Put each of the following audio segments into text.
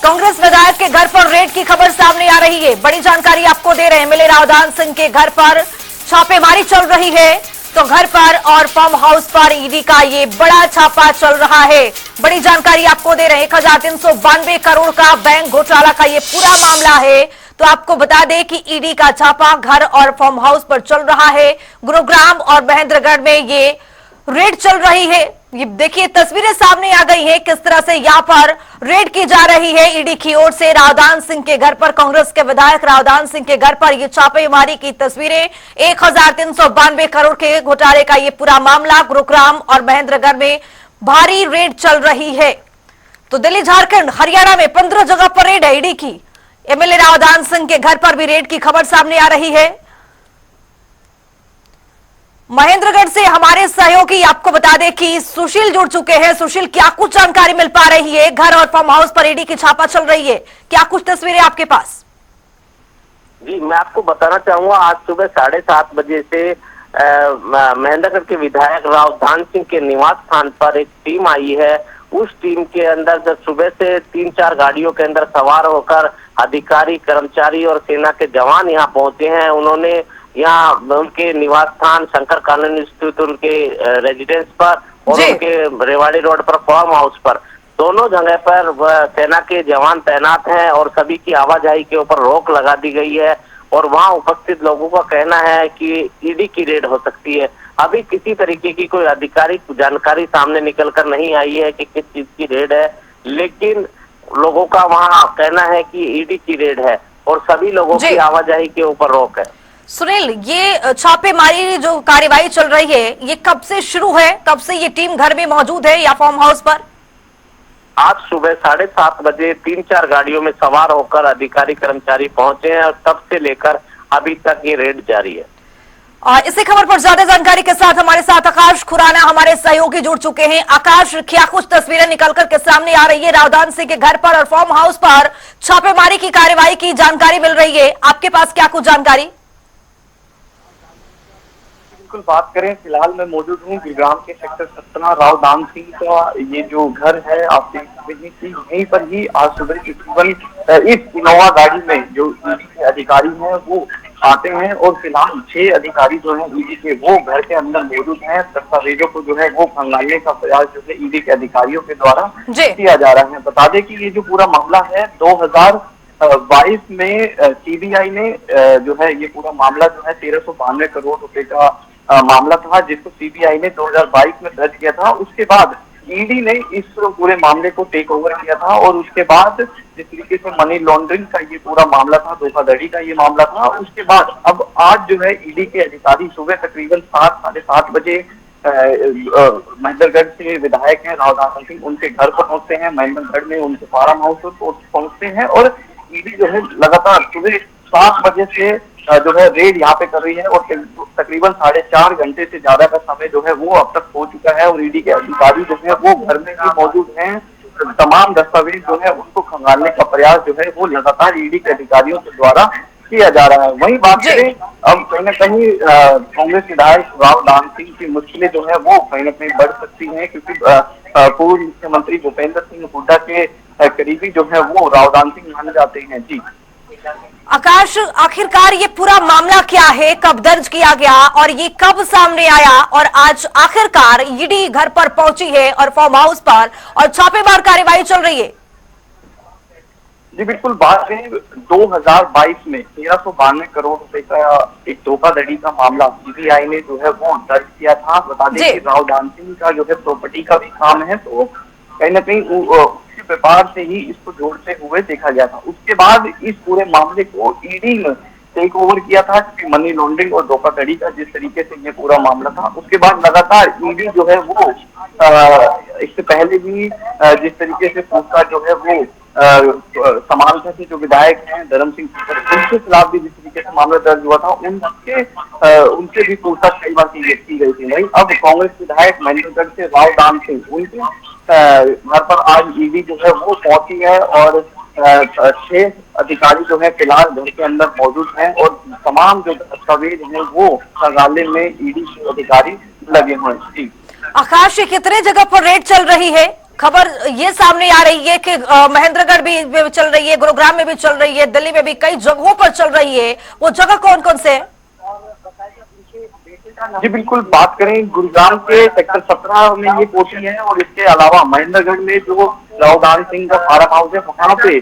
कांग्रेस विधायक के घर पर रेड की खबर सामने आ रही है। बड़ी जानकारी आपको दे रहे हैं। एमएलए रावदान सिंह के घर पर छापेमारी चल रही है, तो घर पर और फार्म हाउस पर ईडी का ये बड़ा छापा चल रहा है। बड़ी जानकारी आपको दे रहे हैं। 1392 करोड़ का बैंक घोटाला का ये पूरा मामला है। तो आपको बता दें कि ईडी का छापा घर और फार्म हाउस पर चल रहा है। गुरुग्राम और महेंद्रगढ़ में ये रेड चल रही है। ये देखिए तस्वीरें सामने आ गई है, किस तरह से यहाँ पर रेड की जा रही है ईडी की ओर से। रावदान सिंह के घर पर, कांग्रेस के विधायक रावदान सिंह के घर पर ये छापेमारी की तस्वीरें। 1392 करोड़ के घोटाले का ये पूरा मामला। गुरुग्राम और महेंद्रगढ़ में भारी रेड चल रही है। तो दिल्ली, झारखंड, हरियाणा में 15 जगह पर रेड है ईडी की। एमएलए रावदान सिंह के घर पर भी रेड की खबर सामने आ रही है। महेंद्रगढ़ से हमारे सहयोगी आपको बता दें कि सुशील जुड़ चुके हैं। सुशील, क्या कुछ जानकारी मिल पा रही है? घर और फार्म हाउस पर ईडी की छापा चल रही है, क्या कुछ तस्वीरें आपके पास? जी, मैं आपको बताना चाहूंगा, आज सुबह 7:30 बजे से महेंद्रगढ़ के विधायक रावदान सिंह के निवास स्थान पर एक टीम आई है। उस टीम के अंदर जब सुबह से 3-4 गाड़ियों के अंदर सवार होकर अधिकारी, कर्मचारी और सेना के जवान यहाँ पहुंचे हैं। उन्होंने यहाँ उनके निवास स्थान शंकर कानून इंस्टीट्यूट, उनके रेजिडेंस पर और उनके रेवाड़ी रोड पर फार्म हाउस पर, दोनों जगह पर सेना के जवान तैनात हैं और सभी की आवाजाही के ऊपर रोक लगा दी गई है। और वहाँ उपस्थित लोगों का कहना है कि ईडी की रेड हो सकती है। अभी किसी तरीके की कोई आधिकारिक जानकारी सामने निकल कर नहीं आई है कि किस चीज की रेड है, लेकिन लोगों का वहाँ कहना है कि ईडी की रेड है और सभी लोगों की आवाजाही के ऊपर रोक है। सुनील, ये छापेमारी जो कार्यवाही चल रही है, ये कब से शुरू है? कब से ये टीम घर में मौजूद है या फार्म हाउस पर? आज सुबह 7:30 बजे 3-4 गाड़ियों में सवार होकर अधिकारी कर्मचारी पहुंचे हैं और तब से लेकर अभी तक ये रेड जारी है। इसी खबर पर ज्यादा जानकारी के साथ हमारे साथ आकाश खुराना हमारे सहयोगी जुड़ चुके हैं। आकाश, क्या कुछ तस्वीरें निकलकर के सामने आ रही है? रावदान सिंह के घर पर और फार्म हाउस पर छापेमारी की कार्यवाही की जानकारी मिल रही है, आपके पास क्या कुछ जानकारी? बिल्कुल, बात करें, फिलहाल मैं मौजूद हूँ गुरुग्राम के सेक्टर 17 रावदान सिंह का ये जो घर है, आप देख सकते हैं यहीं पर ही आज सुबह तकरीबन इस इनोवा गाड़ी में जो ईडी के अधिकारी हैं वो आते हैं और फिलहाल 6 अधिकारी जो है ईडी के वो घर के अंदर मौजूद हैं। दस्तावेजों को जो है वो खंगालने का प्रयास जो है ईडी के अधिकारियों के द्वारा किया जा रहा है। बता दें कि ये जो पूरा मामला है 2022 में सीबीआई ने जो है ये पूरा मामला जो है 1392 करोड़ रुपए का मामला था, जिसको सीबीआई ने 2022 में दर्ज किया था। उसके बाद ईडी ने इस पूरे मामले को टेक ओवर किया था और उसके बाद जिस तरीके से मनी लॉन्ड्रिंग का ये पूरा मामला था, धोखाधड़ी का ये मामला था, उसके बाद अब आज जो है ईडी के अधिकारी सुबह तकरीबन 7-7:30 बजे महेंद्रगढ़ से विधायक हैं रावदान सिंह, उनके घर पर पहुंचते हैं। महेंद्रगढ़ में उनके फार्म हाउस पर पहुंचते हैं और ईडी जो है लगातार सुबह 7 बजे से जो है रेड यहाँ पे कर रही है और तकरीबन 4.5 घंटे से ज्यादा का समय जो है वो अब तक हो चुका है और ईडी के अधिकारी जो है वो घर में ही मौजूद हैं। तमाम दस्तावेज जो है उनको खंगालने का प्रयास जो है वो लगातार ईडी के अधिकारियों के द्वारा किया जा रहा है। वहीं बात करें, अब कहीं न कहीं कांग्रेस विधायक रावदान सिंह की मुश्किलें जो है वो कहीं न कहीं बढ़ सकती है, क्योंकि पूर्व मुख्यमंत्री भूपेंद्र सिंह हुड्डा के करीबी जो है वो रावदान सिंह माने जाते हैं। जी आकाश, आखिरकार ये पूरा मामला क्या है? कब दर्ज किया गया और ये कब सामने आया और आज आखिरकार ईडी घर पर पहुंची है और फार्म हाउस पर और छापेमार कार्यवाही चल रही है? जी बिल्कुल, बात करें 2022 में 1392 करोड़ रुपए का एक धोखाधड़ी का मामला सीबीआई ने जो है वो दर्ज किया था। बता दें कि रावदान सिंह का जो है प्रॉपर्टी का भी काम है, तो कहीं न कहीं व्यापार से ही इसको जोड़ते हुए देखा गया था। उसके बाद इस पूरे मामले को ईडी ने टेक ओवर किया था, क्योंकि मनी लॉन्ड्रिंग और धोखाधड़ी का जिस तरीके से ये पूरा मामला था, उसके बाद लगातार ईडी जो है वो इससे पहले भी जिस तरीके से पूछताछ जो है वो समालखा के जो विधायक हैं धर्म सिंह, उनके खिलाफ भी जिस तरीके से मामला दर्ज हुआ था, उनसे भी पूछताछ कई बार की गई थी। वही अब कांग्रेस विधायक महेंद्रगढ़ से रावदान सिंह, उनके घर पर आज ईडी जो है वो पहुंची है और 6 अधिकारी जो है फिलहाल घर के अंदर मौजूद हैं और तमाम जो दस्तावेज हैं वो खंगालने में ईडी के अधिकारी लगे हुए हैं। आकाश, कितने जगह पर रेड चल रही है? खबर ये सामने आ रही है कि महेंद्रगढ़ भी में चल रही है, गुरुग्राम में भी चल रही है, दिल्ली में भी कई जगहों पर चल रही है। वो जगह कौन कौन से है? जी बिल्कुल, बात करें गुरुग्राम के सेक्टर 17 में ये कोठी है, और इसके अलावा महेंद्रगढ़ में जो रावदान सिंह का फार्म हाउस है, वहाँ पे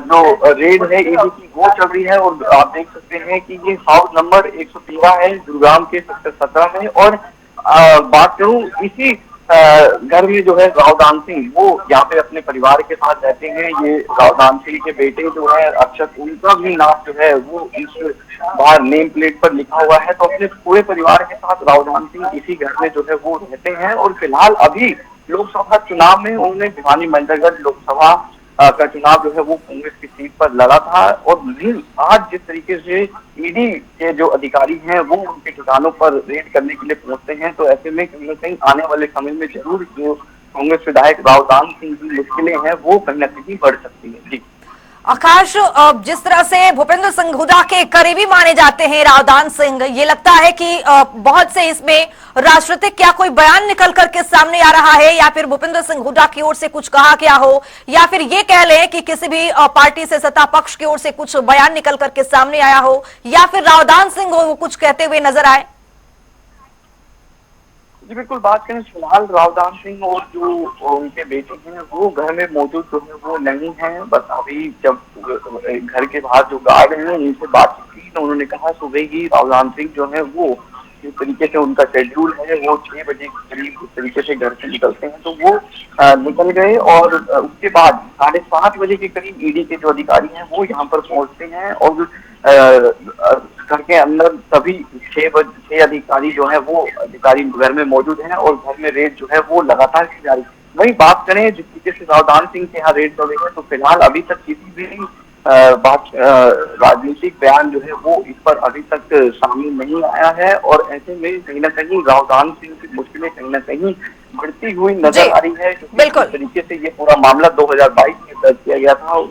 जो रेड है ईडी की वो चल रही है। और आप देख सकते हैं कि ये हाउस नंबर 113 है गुरुग्राम के सेक्टर 17 में। और बात करूं इसी घर में जो है रावदान सिंह वो यहाँ पे अपने परिवार के साथ रहते हैं। ये रावदान सिंह के बेटे जो है अक्षत, उनका भी नाम जो है वो इस बाहर नेम प्लेट पर लिखा हुआ है। तो अपने पूरे परिवार के साथ रावदान सिंह इसी घर में जो है वो रहते हैं। और फिलहाल अभी लोकसभा चुनाव में उन्होंने भिवानी मंडलगढ़ लोकसभा का चुनाव जो है वो कांग्रेस की सीट पर लड़ा था। और आज जिस तरीके से ईडी के जो अधिकारी हैं वो उनके ठिकानों पर रेड करने के लिए पहुंचते हैं, तो ऐसे में कहीं न कहीं आने वाले समय में जरूर जो कांग्रेस विधायक रावदान सिंह की मुश्किलें हैं वो कहीं न कहीं बढ़ सकती है। जी आकाश, जिस तरह से भूपेंद्र सिंह हुड्डा के करीबी माने जाते हैं रावदान सिंह, ये लगता है कि बहुत से इसमें राजनीतिक क्या कोई बयान निकल करके सामने आ रहा है, या फिर भूपेंद्र सिंह हुड्डा की ओर से कुछ कहा गया हो, या फिर ये कह लें कि किसी भी पार्टी से सत्ता पक्ष की ओर से कुछ बयान निकल करके सामने आया हो, या फिर रावदान सिंह हो वो कुछ कहते हुए नजर आए? जी बिल्कुल, बात करें फिलहाल रावदान सिंह और जो उनके बेटे हैं वो घर में मौजूद जो है वो नहीं है। बस अभी जब घर के बाहर जो गार्ड हैं उनसे बातचीत की तो उन्होंने कहा सुबह ही रावदान सिंह जो है वो जिस तरीके से उनका शेड्यूल है वो 6 बजे के करीब इस तरीके से घर से निकलते हैं, तो वो निकल गए। और उसके बाद 7:30 बजे के करीब ईडी के जो अधिकारी हैं वो यहाँ पर पहुंचते हैं। और घर के अंदर सभी 6 अधिकारी जो है वो अधिकारी घर में मौजूद हैं और घर में रेड जो है वो लगातार की जा रही है। वही बात करें जिस तरीके से रावदान सिंह के यहाँ रेड चल रही है, तो फिलहाल अभी तक किसी भी राजनीतिक बयान जो है वो इस पर अभी तक सामने नहीं आया है। और ऐसे में कहीं न कहीं रावदान सिंह की मुश्किलें कहीं न कहीं बढ़ती हुई नजर आ रही है। बिल्कुल, इस तरीके से ये पूरा मामला 2022 में दर्ज किया गया था।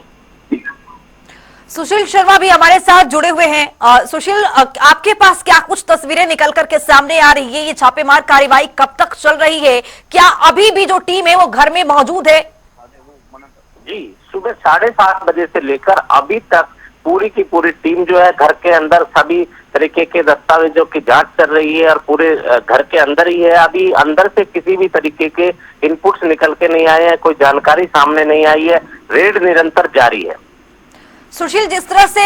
सुशील शर्मा भी हमारे साथ जुड़े हुए हैं। सुशील, आपके पास क्या कुछ तस्वीरें निकल करके सामने आ रही है? ये छापेमार कार्रवाई कब तक चल रही है? क्या अभी भी जो टीम है वो घर में मौजूद है? जी, सुबह 7:30 बजे से लेकर अभी तक पूरी की पूरी टीम जो है घर के अंदर सभी तरीके के दस्तावेजों की जांच कर रही है और पूरे घर के अंदर ही है। अभी अंदर से किसी भी तरीके के इनपुट्स निकल के नहीं आए हैं, कोई जानकारी सामने नहीं आई है, रेड निरंतर जारी है। सुशील, जिस तरह से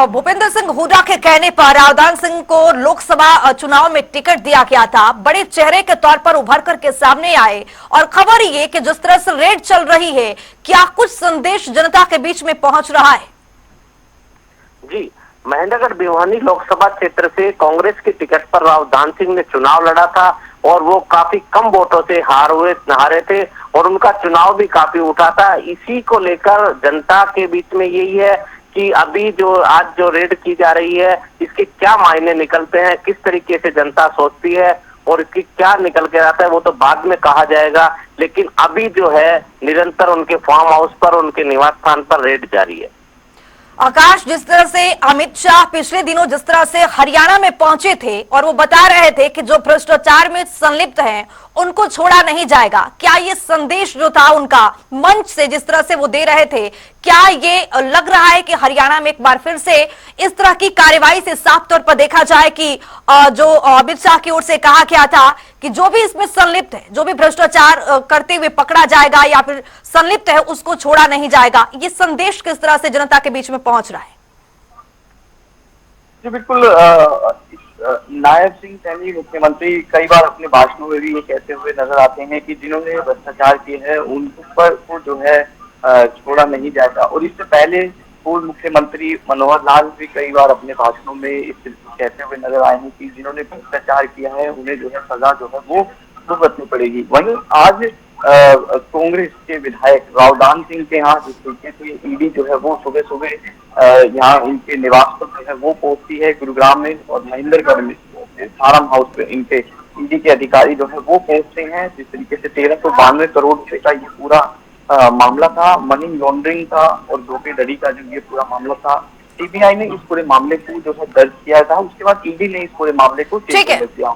भूपेंद्र सिंह हुड्डा के कहने पर रावदान सिंह को लोकसभा चुनाव में टिकट दिया गया था, बड़े चेहरे के तौर पर उभर करके सामने आए, और खबर ये कि जिस तरह से रेड चल रही है, क्या कुछ संदेश जनता के बीच में पहुंच रहा है? जी, महेंद्रगढ़ भिवानी लोकसभा क्षेत्र से कांग्रेस की टिकट पर रावदान सिंह ने चुनाव लड़ा था और वो काफी कम वोटों से हारे थे और उनका चुनाव भी काफी उठा था। इसी को लेकर जनता के बीच में यही है कि अभी जो आज जो रेड की जा रही है इसके क्या मायने निकलते हैं, किस तरीके से जनता सोचती है और इसकी क्या निकल के आता है वो तो बाद में कहा जाएगा। लेकिन अभी जो है निरंतर उनके फार्म हाउस पर, उनके निवास स्थान पर रेड जारी है। आकाश, जिस तरह से अमित शाह पिछले दिनों जिस तरह से हरियाणा में पहुंचे थे और वो बता रहे थे कि जो भ्रष्टाचार में संलिप्त हैं उनको छोड़ा नहीं जाएगा, क्या ये संदेश जो था उनका मंच से जिस तरह से वो दे रहे थे, क्या ये लग रहा है कि हरियाणा में एक बार फिर से इस तरह की कार्रवाई से साफ तौर पर देखा जाए कि जो अमित शाह की ओर से कहा गया था कि जो भी इसमें संलिप्त है, जो भी भ्रष्टाचार करते हुए पकड़ा जाएगा या फिर संलिप्त है उसको छोड़ा नहीं जाएगा, ये संदेश किस तरह से जनता के बीच में पहुंच रहा है? जी बिल्कुल, नायब सिंह सैनी मुख्यमंत्री कई बार अपने भाषणों में भी ये कहते हुए नजर आते हैं कि जिन्होंने भ्रष्टाचार किए हैं उन पर को जो है छोड़ा नहीं जाएगा। और इससे पहले पूर्व मुख्यमंत्री मनोहर लाल भी कई बार अपने भाषणों में इस कहते हुए नजर आए हैं कि जिन्होंने भ्रष्टाचार किया है उन्हें जो है सजा जो है वो भुगतनी पड़ेगी। वहीं आज कांग्रेस के विधायक रावदान सिंह के यहाँ जिस तरीके से ईडी जो है वो सुबह सुबह यहाँ इनके निवास पर जो है वो पहुंचती है गुरुग्राम में, और महेंद्रगढ़ में फार्म हाउस पे इनके ईडी के अधिकारी जो है वो पहुंचते हैं। जिस तरीके से 1392 करोड़ रुपए का ये पूरा मामला था, मनी लॉन्ड्रिंग का और धोखाधड़ी का जो ये पूरा मामला था, सीबीआई ने इस पूरे मामले को जो है दर्ज किया था। उसके बाद ईडी ने इस पूरे मामले को चेक कर दिया।